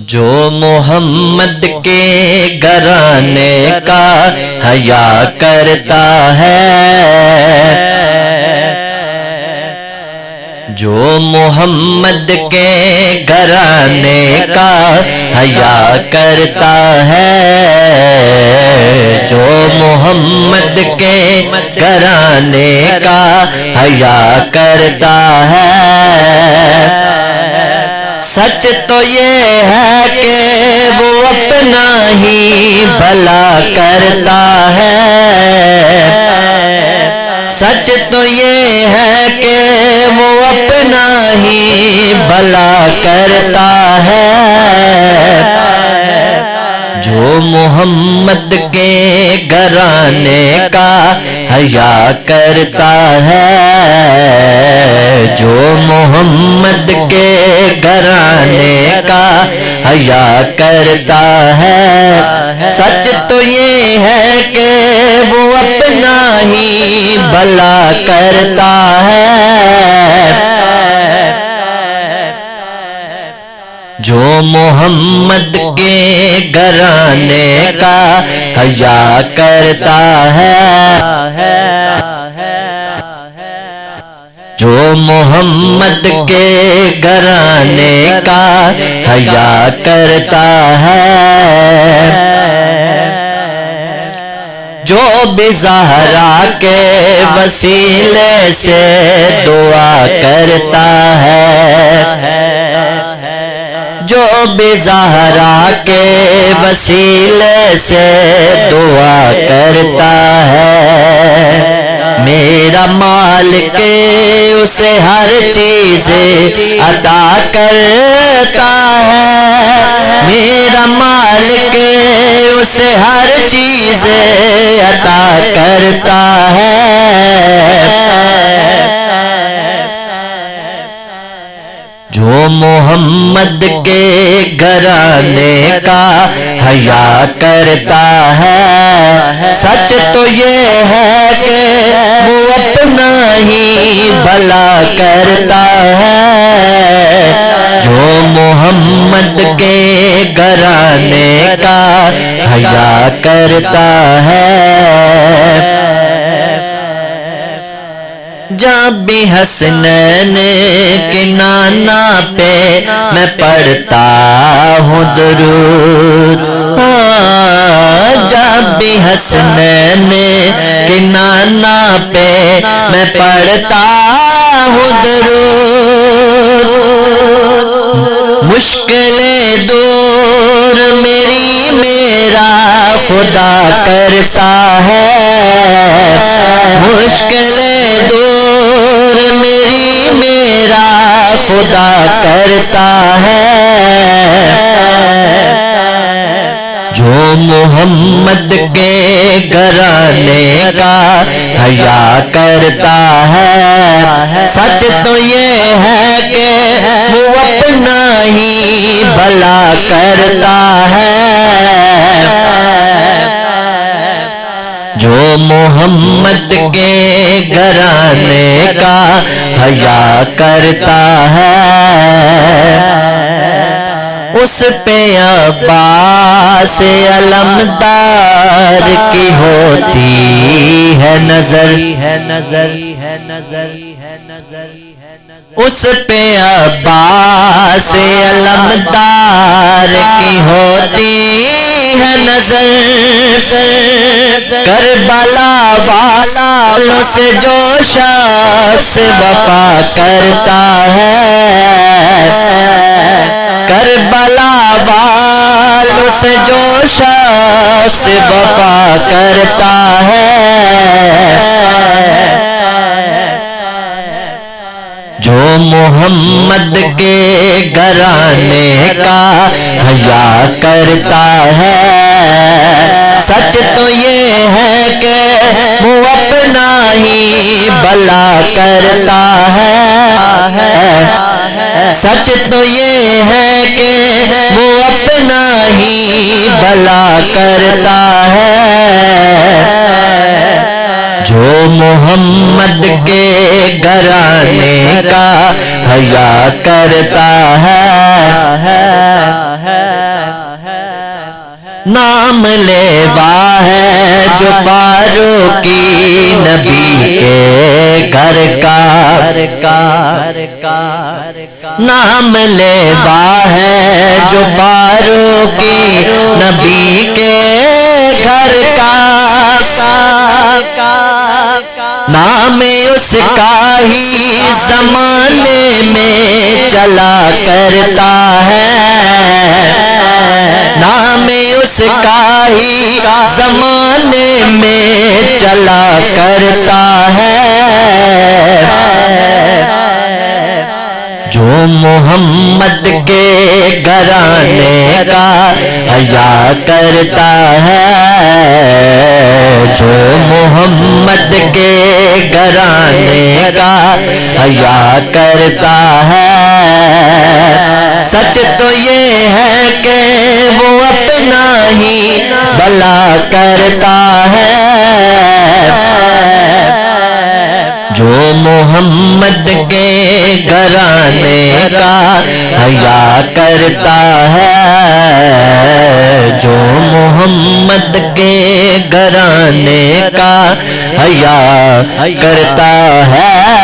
جو محمد کے گھرانے کا حیا کرتا ہے، جو محمد کے گھرانے کا حیا کرتا ہے، جو محمد کے گھرانے کا حیا کرتا ہے، سچ تو یہ ہے کہ وہ اپنا ہی بھلا کرتا ہے، سچ تو یہ ہے کہ وہ اپنا ہی بھلا کرتا ہے، جو محمد کے گھرانے کا حیا کرتا ہے، جو محمد کے گھرانے کا حیا کرتا ہے، سچ تو یہ ہے کہ وہ اپنا ہی بھلا کرتا ہے، جو محمد کے گھرانے کا حیا کرتا ہے، جو محمد کے گھرانے کا حیا کرتا ہے، جو بھی زہرا کے وسیلے سے دعا کرتا ہے، جو بھی زہرا کے وسیلے سے دعا کرتا ہے، میرا مالک اسے ہر چیز عطا کرتا ہے، میرا مالک اسے ہر چیز عطا کرتا ہے، جو محمد کے گھرانے کا حیا کرتا ہے، سچ تو یہ ہے کہ وہ اپنا ہی بھلا کرتا ہے، جو محمد کے گھرانے کا حیا کرتا ہے، جب بھی حسنین کے نانا پہ میں پڑھتا ہوں درود، جب بھی حسنین کے نانا پہ میں پڑھتا ہوں درود، مشکلیں دور میری میرا خدا کرتا ہے، مشکلیں دور میری میرا خدا کرتا ہے، جو محمد کے گھرانے کا حیا کرتا ہے، سچ تو یہ ہے کہ وہ اپنا ہی بھلا کرتا ہے، جو محمد کے گھرانے کا حیا کرتا ہے، اس پہ عباس علمدار کی ہوتی ہے نظر، اس پہ عباس علمدار کی ہوتی ہے نظر، کربلا والوں سے جو شخص وفا کرتا ہے، کربلا والوں سے جو شخص وفا کرتا ہے، جو محمد کے گھرانے کا حیا کرتا ہے، سچ تو یہ ہے کہ وہ اپنا ہی بھلا کرتا ہے، سچ تو یہ ہے کہ وہ اپنا ہی بھلا کرتا ہے، جو محمد کے گھرانے کا حیا کرتا ہے۔ نام لیوا ہے جو فاروقی نبی کے گھر کا، نام لیوا ہے جو فاروقی نبی کے گھر کا، نام اس کا ہی زمانے میں چلا کرتا ہے، نام اس کا ہی زمانے میں چلا کرتا ہے، جو محمد کے گھرانے کا حیا کرتا ہے، جو محمد کے گھرانے کا حیا کرتا ہے، سچ تو یہ ہے کہ وہ اپنا ہی بھلا کرتا ہے، جو محمد کے گھرانے کا حیا کرتا ہے، جو محمد کے گھرانے کا حیا کرتا ہے۔